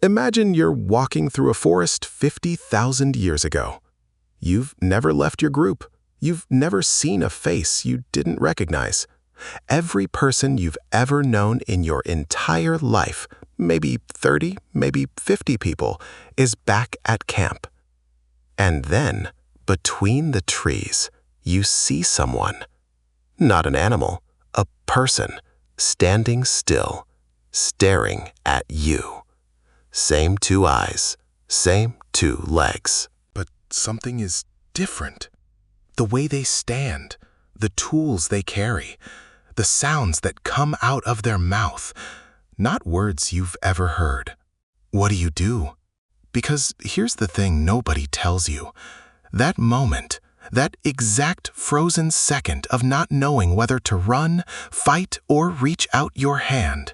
Imagine you're walking through a forest 50,000 years ago. You've never left your group. You've never seen a face you didn't recognize. Every person you've ever known in your entire life, maybe 30, maybe 50 people, is back at camp. And then, between the trees, you see someone. Not an animal, a person, standing still, staring at you. Same two eyes, same two legs. But something is different. The way they stand, the tools they carry, the sounds that come out of their mouth, not words you've ever heard. What do? Because here's the thing nobody tells you. That moment, that exact frozen second of not knowing whether to run, fight, or reach out your hand,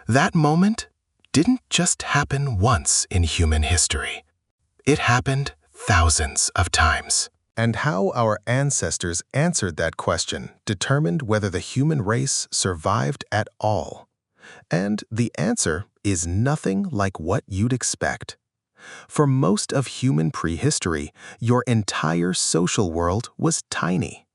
that moment didn't just happen once in human history. It happened thousands of times. And how our ancestors answered that question determined whether the human race survived at all. And the answer is nothing like what you'd expect. For most of human prehistory, your entire social world was tiny.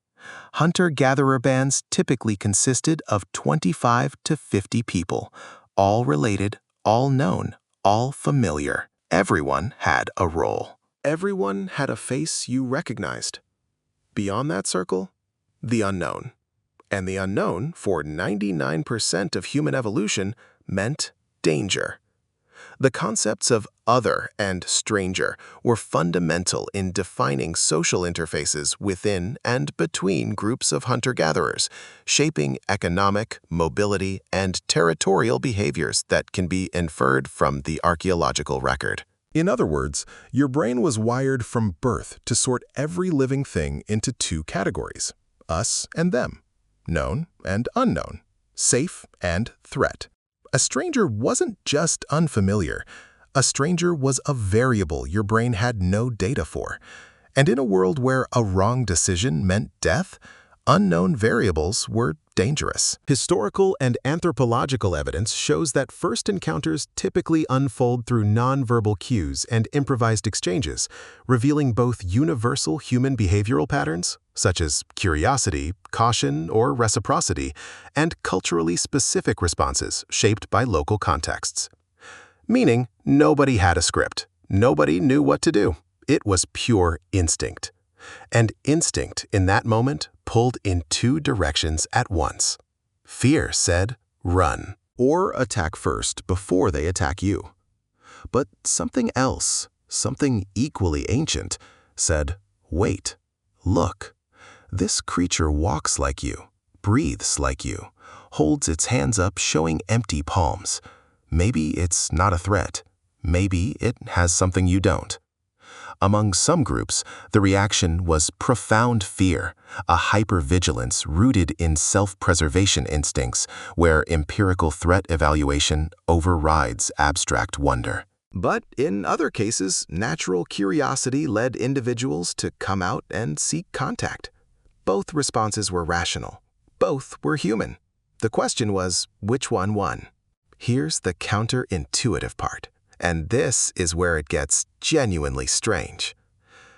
Hunter-gatherer bands typically consisted of 25 to 50 people, all related, all known, all familiar. Everyone had a role. Everyone had a face you recognized. Beyond that circle, the unknown. And the unknown, for 99% of human evolution, meant danger. The concepts of other and stranger were fundamental in defining social interfaces within and between groups of hunter-gatherers, shaping economic, mobility, and territorial behaviors that can be inferred from the archaeological record. In other words, your brain was wired from birth to sort every living thing into two categories: us and them, known and unknown, safe and threat. A stranger wasn't just unfamiliar. A stranger was a variable your brain had no data for. And in a world where a wrong decision meant death, unknown variables were dangerous. Historical and anthropological evidence shows that first encounters typically unfold through nonverbal cues and improvised exchanges, revealing both universal human behavioral patterns, such as curiosity, caution, or reciprocity, and culturally specific responses shaped by local contexts. Meaning, nobody had a script. Nobody knew what to do. It was pure instinct. And instinct, in that moment, pulled in two directions at once. Fear said, run, or attack first before they attack you. But something else, something equally ancient, said, wait, look. This creature walks like you, breathes like you, holds its hands up showing empty palms. Maybe it's not a threat. Maybe it has something you don't. Among some groups, the reaction was profound fear, a hypervigilance rooted in self-preservation instincts where empirical threat evaluation overrides abstract wonder. But in other cases, natural curiosity led individuals to come out and seek contact. Both responses were rational. Both were human. The question was, which one won? Here's the counterintuitive part. And this is where it gets genuinely strange.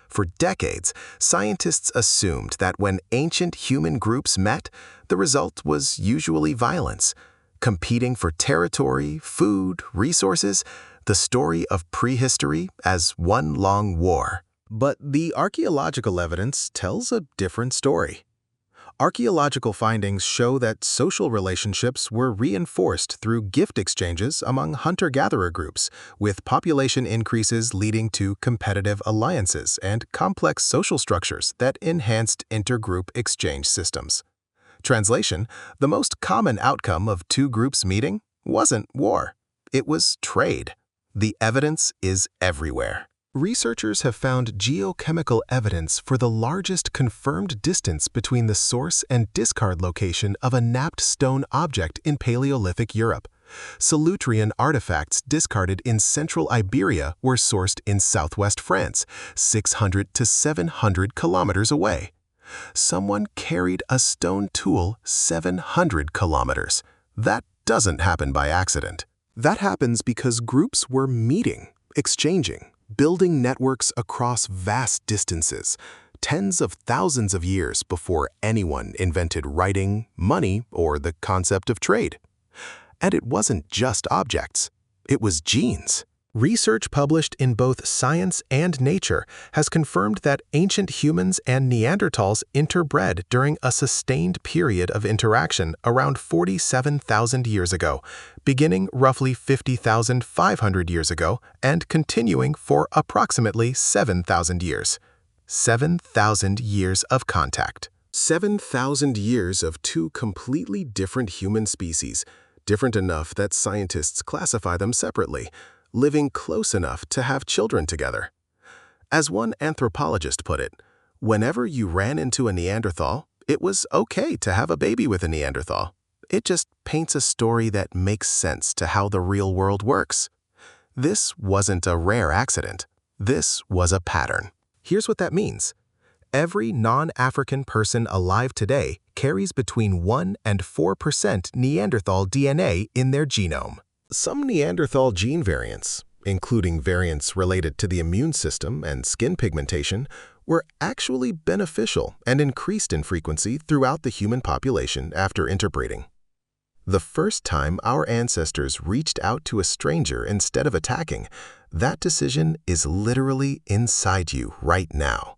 For decades, scientists assumed that when ancient human groups met, the result was usually violence. Competing for territory, food, resources, the story of prehistory as one long war. But the archaeological evidence tells a different story. Archaeological findings show that social relationships were reinforced through gift exchanges among hunter-gatherer groups, with population increases leading to competitive alliances and complex social structures that enhanced intergroup exchange systems. Translation: the most common outcome of two groups meeting wasn't war. It was trade. The evidence is everywhere. Researchers have found geochemical evidence for the largest confirmed distance between the source and discard location of a knapped stone object in Paleolithic Europe. Solutrean artifacts discarded in central Iberia were sourced in southwest France, 600 to 700 kilometers away. Someone carried a stone tool 700 kilometers. That doesn't happen by accident. That happens because groups were meeting, exchanging, building networks across vast distances, tens of thousands of years before anyone invented writing, money, or the concept of trade. And it wasn't just objects, it was genes. Research published in both Science and Nature has confirmed that ancient humans and Neanderthals interbred during a sustained period of interaction around 47,000 years ago, beginning roughly 50,500 years ago and continuing for approximately 7,000 years. 7,000 years of contact. 7,000 years of two completely different human species, different enough that scientists classify them separately, living close enough to have children together. As one anthropologist put it, whenever you ran into a Neanderthal, it was okay to have a baby with a Neanderthal. It just paints a story that makes sense to how the real world works. This wasn't a rare accident. This was a pattern. Here's what that means. Every non-African person alive today carries between 1 and 4% Neanderthal DNA in their genome. Some Neanderthal gene variants, including variants related to the immune system and skin pigmentation, were actually beneficial and increased in frequency throughout the human population after interbreeding. The first time our ancestors reached out to a stranger instead of attacking, that decision is literally inside you right now.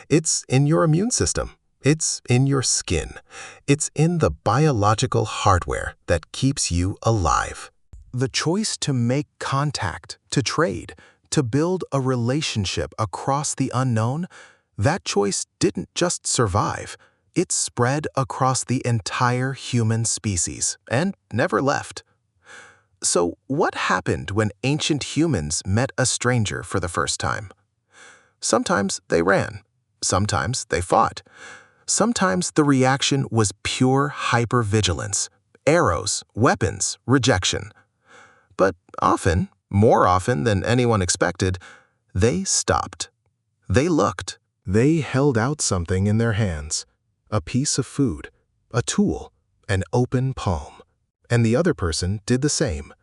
It's in your immune system. It's in your skin. It's in the biological hardware that keeps you alive. The choice to make contact, to trade, to build a relationship across the unknown, that choice didn't just survive. It spread across the entire human species and never left. So what happened when ancient humans met a stranger for the first time? Sometimes they ran. Sometimes they fought. Sometimes the reaction was pure hypervigilance, arrows, weapons, rejection. But often, more often than anyone expected, they stopped. They looked. They held out something in their hands. A piece of food, a tool, an open palm. And the other person did the same.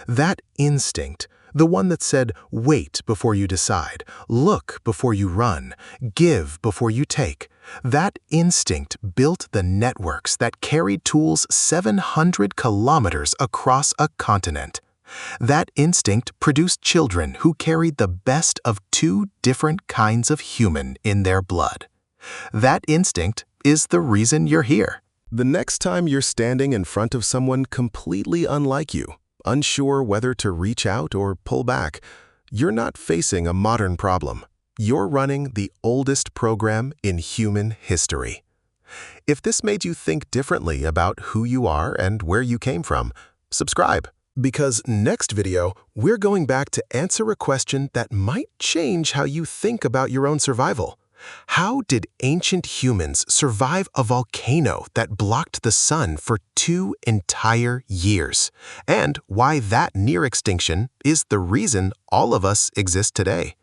That instinct, the one that said, wait before you decide, look before you run, give before you take, that instinct built the networks that carried tools 700 kilometers across a continent. That instinct produced children who carried the best of two different kinds of human in their blood. That instinct is the reason you're here. The next time you're standing in front of someone completely unlike you, unsure whether to reach out or pull back, you're not facing a modern problem. You're running the oldest program in human history. If this made you think differently about who you are and where you came from, subscribe. Because next video, we're going back to answer a question that might change how you think about your own survival. How did ancient humans survive a volcano that blocked the sun for 2 entire years? And why that near extinction is the reason all of us exist today.